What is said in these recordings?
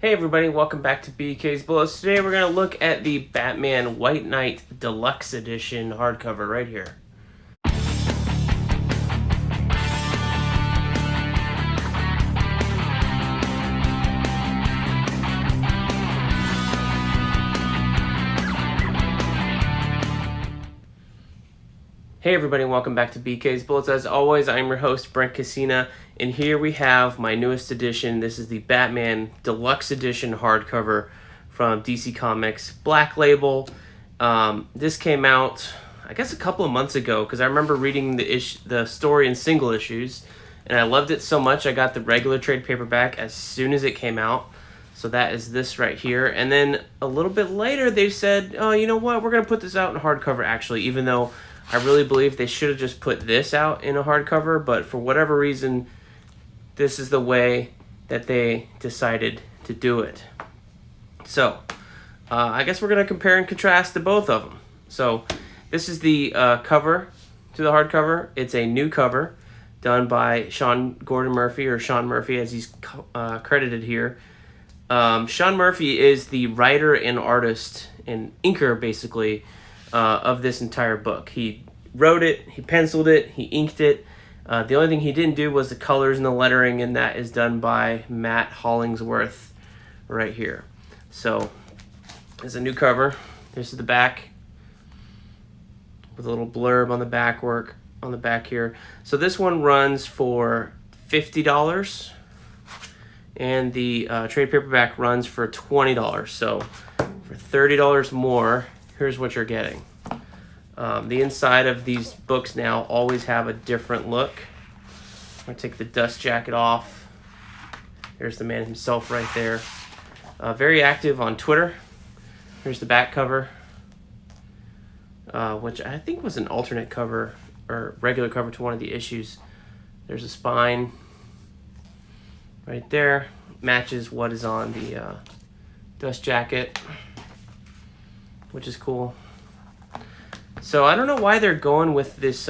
Hey everybody, welcome back to BK's Bullets. Today we're going to look at the Batman White Knight Deluxe Edition hardcover right here. Hey everybody, welcome back to BK's Bullets. As always, I'm your host, Brent, and here we have my newest edition. This is the Batman Deluxe Edition hardcover from DC Comics, Black Label. This came out, I guess, a couple of months ago, because I remember reading the story in single issues, and I loved it so much I got the regular trade paperback as soon as it came out. So that is this right here. And then a little bit later, they said, oh, you know what, we're going to put this out in hardcover, actually, even though I really believe they should have just put this out in a hardcover, but for whatever reason, this is the way that they decided to do it. So, I guess we're going to compare and contrast to both of them. So, this is the cover to the hardcover. It's a new cover done by Sean Murphy, or Sean Murphy as he's credited here. Sean Murphy is the writer and artist and inker, basically, of this entire book. He wrote it, he penciled it, he inked it. The only thing he didn't do was the colors and the lettering, and that is done by Matt Hollingsworth right here. So, there's a new cover. This is the back with a little blurb on the back here. So this one runs for $50, and the trade paperback runs for $20. So, for $30 more, here's what you're getting. The inside of these books now always have a different look. I'm going to take the dust jacket off. There's the man himself right there. Very active on Twitter. Here's the back cover, which I think was an alternate cover or regular cover to one of the issues. There's a spine right there. Matches what is on the dust jacket, which is cool. So I don't know why they're going with this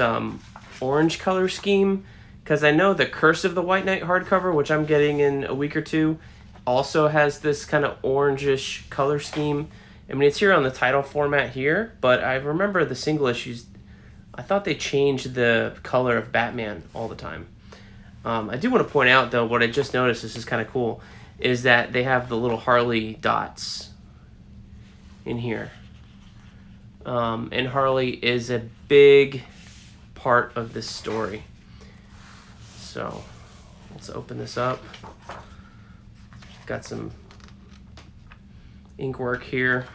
orange color scheme, because I know the Curse of the White Knight hardcover, which I'm getting in a week or two, also has this kind of orangish color scheme. I mean, it's here on the title format here, but I remember the single issues, I thought they changed the color of Batman all the time. I do want to point out, though, what I just noticed, this is kind of cool, is that they have the little Harley dots in here. And Harley is a big part of this story. So, let's open this up. Got some ink work here.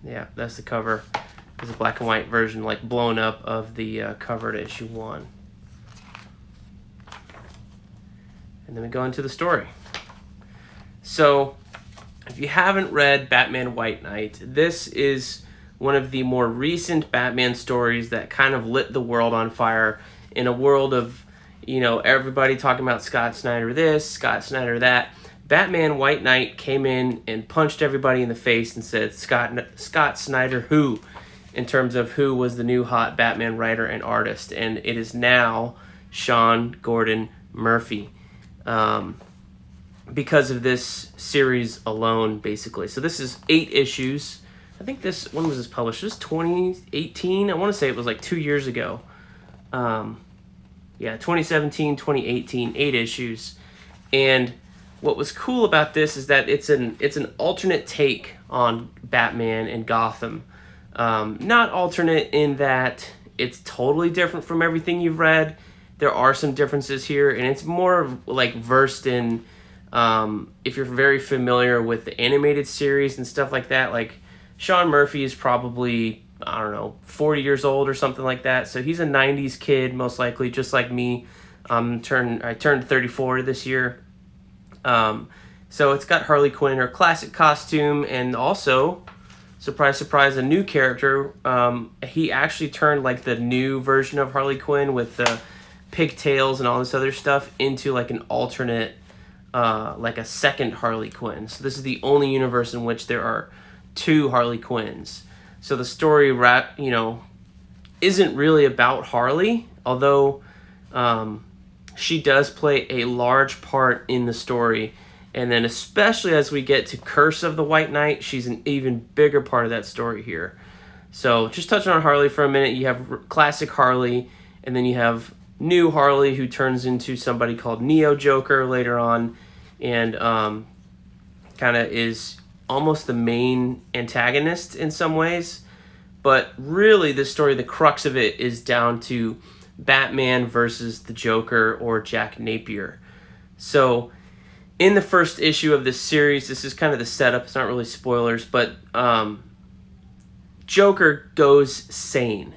Yeah, that's the cover. There's a black and white version, like blown up, of the cover to issue 1. And then we go into the story. So, if you haven't read Batman White Knight, this is one of the more recent Batman stories that kind of lit the world on fire in a world of, you know, everybody talking about Scott Snyder this, Scott Snyder that. Batman White Knight came in and punched everybody in the face and said, Scott Snyder who? In terms of who was the new hot Batman writer and artist. And it is now Sean Gordon Murphy. Because of this series alone, basically. So this is 8 issues. I think this, when was this published? It was 2018. I want to say it was like 2 years ago. Yeah, 2017, 2018, 8 issues. And what was cool about this is that it's an alternate take on Batman and Gotham. Not alternate in that it's totally different from everything you've read. There are some differences here, and it's more like versed in, if you're very familiar with the animated series and stuff like that. Like, Sean Murphy is probably, I don't know, 40 years old or something like that. So he's a 90s kid, most likely, just like me. I turned 34 this year. So it's got Harley Quinn in her classic costume, and also, surprise, surprise, a new character. He actually turned like the new version of Harley Quinn with the pigtails and all this other stuff into like an alternate, like a second Harley Quinn. So this is the only universe in which there are 2 Harley Quinns. So the story, isn't really about Harley, although she does play a large part in the story. And then especially as we get to Curse of the White Knight, she's an even bigger part of that story here. So just touching on Harley for a minute, you have classic Harley, and then you have new Harley who turns into somebody called Neo-Jojer later on, and kind of is almost the main antagonist in some ways. But really, the story, the crux of it, is down to Batman versus the Joker or Jack Napier. So in the first issue of this series, this is kind of the setup. It's not really spoilers, but Joker goes sane.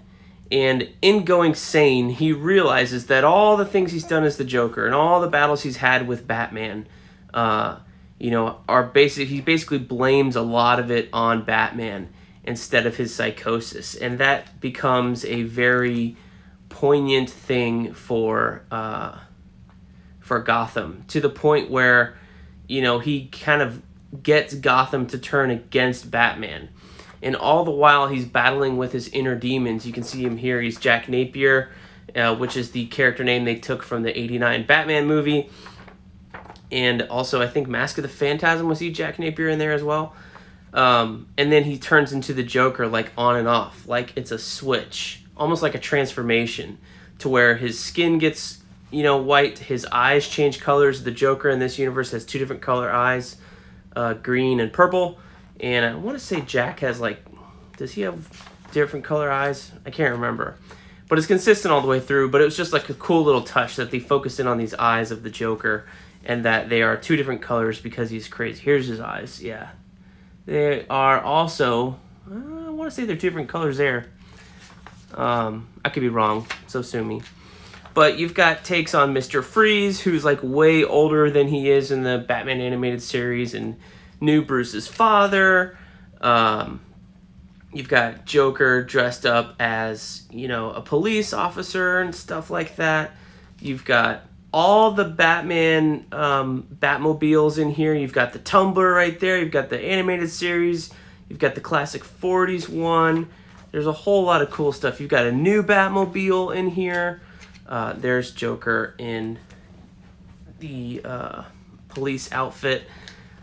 And in going sane, he realizes that all the things he's done as the Joker and all the battles he's had with Batman, are he basically blames a lot of it on Batman instead of his psychosis. And that becomes a very poignant thing for Gotham, to the point where, he kind of gets Gotham to turn against Batman. And all the while he's battling with his inner demons. You can see him here. He's Jack Napier, which is the character name they took from the '89 Batman movie. And also, I think Mask of the Phantasm, was he Jack Napier in there as well? And then he turns into the Joker, like on and off, like it's a switch, almost like a transformation, to where his skin gets white, his eyes change colors. The Joker in this universe has two different color eyes, green and purple. And I want to say Jack has does he have different color eyes? I can't remember. But it's consistent all the way through. But it was just like a cool little touch that they focused in on these eyes of the Joker, and that they are two different colors because he's crazy. Here's his eyes, yeah. They are also, I want to say they're two different colors there. I could be wrong, so sue me. But you've got takes on Mr. Freeze, who's way older than he is in the Batman animated series, and knew Bruce's father. You've got Joker dressed up as, a police officer and stuff like that. You've got all the Batman Batmobiles in here. You've got the Tumbler right there. You've got the animated series. You've got the classic 40s one. There's a whole lot of cool stuff. You've got a new Batmobile in here. There's Joker in the police outfit.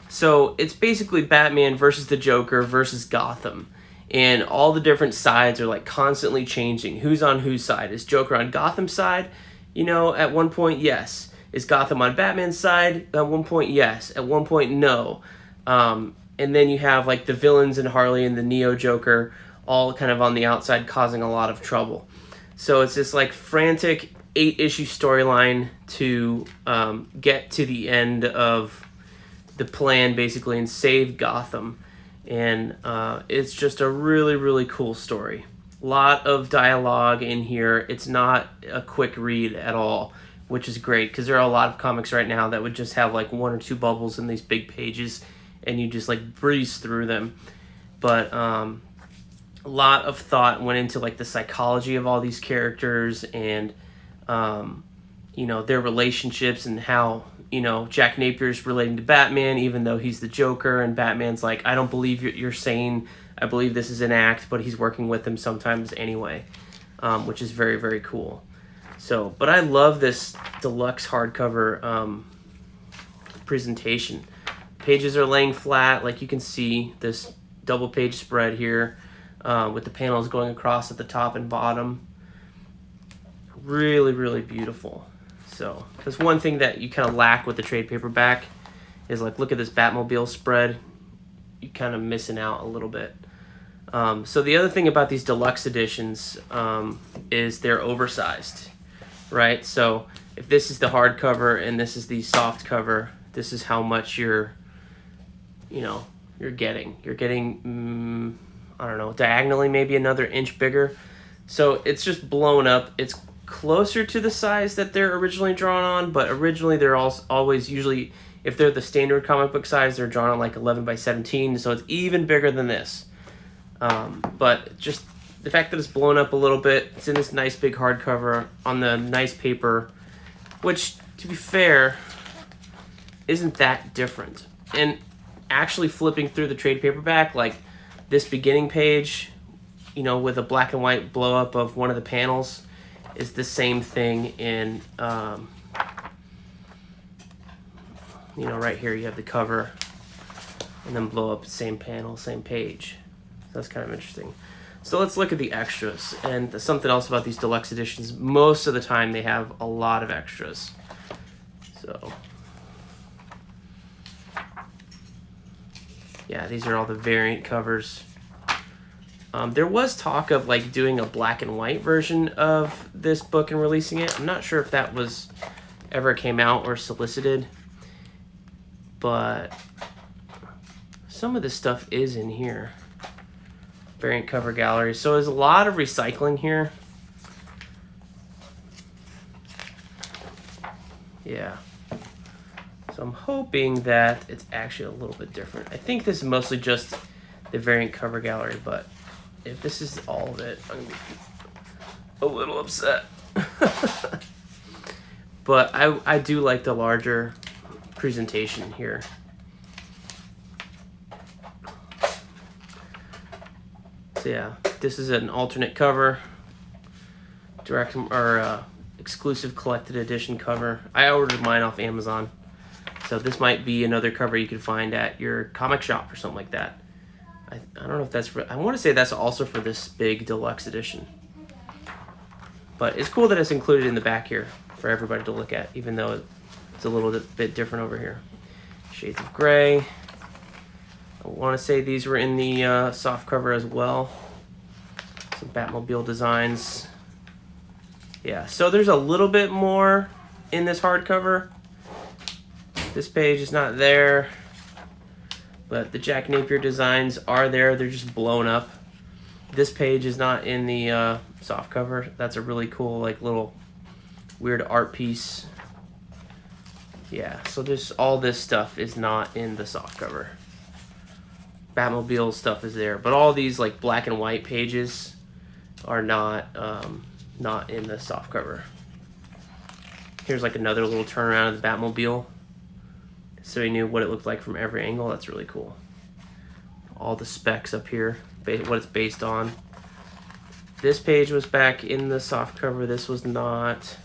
So it's basically Batman versus the Joker versus Gotham. And all the different sides are constantly changing. Who's on whose side? Is Joker on Gotham's side? At one point, yes. Is Gotham on Batman's side? At one point, yes. At one point, no. And then you have the villains in Harley and the Neo-Joker all kind of on the outside causing a lot of trouble. So it's this frantic 8-issue storyline to get to the end of the plan basically and save Gotham. And it's just a really, really cool story. Lot of dialogue in here. It's not a quick read at all, which is great because there are a lot of comics right now that would just have one or two bubbles in these big pages and you just breeze through them. But a lot of thought went into the psychology of all these characters and their relationships and how Jack Napier's relating to Batman even though he's the Joker, and Batman's I don't believe you're sane. I believe this is an act, but he's working with him sometimes anyway, which is very, very cool. So, but I love this deluxe hardcover presentation. Pages are laying flat, like you can see this double page spread here with the panels going across at the top and bottom. Really, really beautiful. So, there's one thing that you kind of lack with the trade paperback is look at this Batmobile spread. You're kind of missing out a little bit. So the other thing about these deluxe editions is they're oversized, right? So if this is the hardcover and this is the soft cover, this is how much you're getting. You're getting, I don't know, diagonally maybe another inch bigger. So it's just blown up. It's closer to the size that they're originally drawn on, but originally they're always usually, if they're the standard comic book size, they're drawn on 11 by 17, so it's even bigger than this. But just the fact that it's blown up a little bit, it's in this nice big hardcover on the nice paper, which, to be fair, isn't that different. And actually flipping through the trade paperback, this beginning page, with a black and white blow up of one of the panels, is the same thing in you know, right here you have the cover, and then blow up, same panel, same page. So that's kind of interesting. So let's look at the extras. And something else about these deluxe editions, most of the time they have a lot of extras. So yeah, these are all the variant covers. There was talk of like doing a black and white version of this book and releasing it. I'm not sure if that was ever came out or solicited, but some of this stuff is in here. Variant cover gallery. So there's a lot of recycling here. Yeah. So I'm hoping that it's actually a little bit different. I think this is mostly just the variant cover gallery, but if this is all of it, I'm gonna be a little upset. But I do like the larger presentation here. So yeah, this is an alternate cover, direct or exclusive collected edition cover. I ordered mine off Amazon, so this might be another cover you could find at your comic shop or something like that. I don't know if that's for, I want to say that's also for this big deluxe edition. But it's cool that it's included in the back here for everybody to look at, even though it's a little bit different over here. Shades of Gray. I want to say these were in the soft cover as well. Some Batmobile designs. Yeah, so there's a little bit more in this hardcover. This page is not there, but the Jack Napier designs are there. They're just blown up. This page is not in the soft cover. That's a really cool, like, little weird art piece. Yeah, so there's all this stuff is not in the soft cover. Batmobile stuff is there, but all these like black and white pages are not in the soft cover. Here's like another little turnaround of the Batmobile, so you knew what it looked like from every angle. That's really cool. All the specs up here, what it's based on. This page was back in the soft cover. This was not.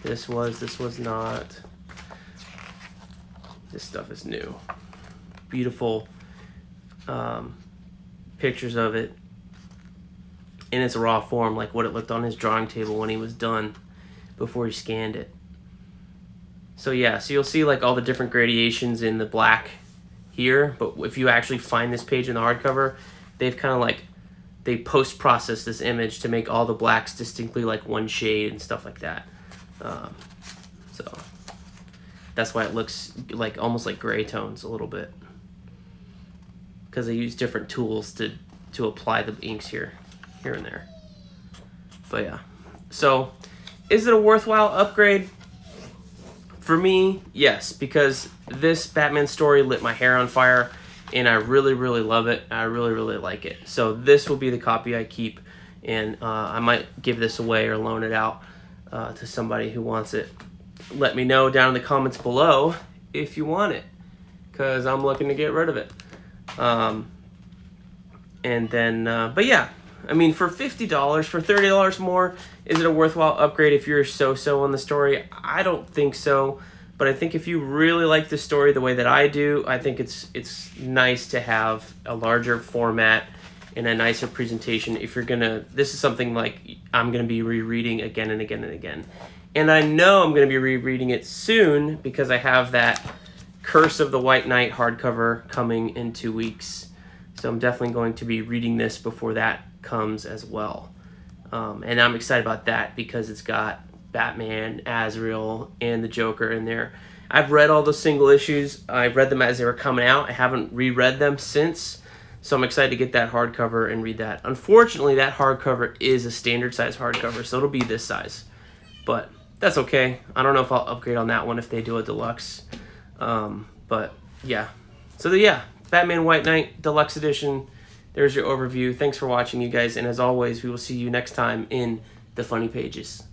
This was not. This stuff is new. Beautiful pictures of it in its raw form, like what it looked on his drawing table when he was done before he scanned it. So yeah, so you'll see like all the different gradations in the black here, but if you actually find this page in the hardcover, they've kind of like, they post-process this image to make all the blacks distinctly like one shade and stuff like that. So that's why it looks like almost like gray tones a little bit, because they use different tools to apply the inks here and there. But yeah, so is it a worthwhile upgrade? For me, yes, because this Batman story lit my hair on fire, and I really, really love it. I really, really like it. So this will be the copy I keep, and I might give this away or loan it out to somebody who wants it. Let me know down in the comments below if you want it, because I'm looking to get rid of it. And then, but yeah, I mean, for $50, for $30 more, is it a worthwhile upgrade if you're so-so on the story? I don't think so, but I think if you really like the story the way that I do, I think it's nice to have a larger format and a nicer presentation. If you're gonna, this is something like I'm gonna be rereading again and again and again. And I know I'm gonna be rereading it soon because I have that Curse of the White Knight hardcover coming in 2 weeks. So I'm definitely going to be reading this before that comes as well. And I'm excited about that because it's got Batman, Azrael, and the Joker in there. I've read all the single issues. I read them as they were coming out. I haven't reread them since. So I'm excited to get that hardcover and read that. Unfortunately, that hardcover is a standard size hardcover, so it'll be this size. But that's okay. I don't know if I'll upgrade on that one if they do a deluxe. But yeah. So yeah, Batman White Knight Deluxe Edition. There's your overview. Thanks for watching, you guys. And as always, we will see you next time in the funny pages.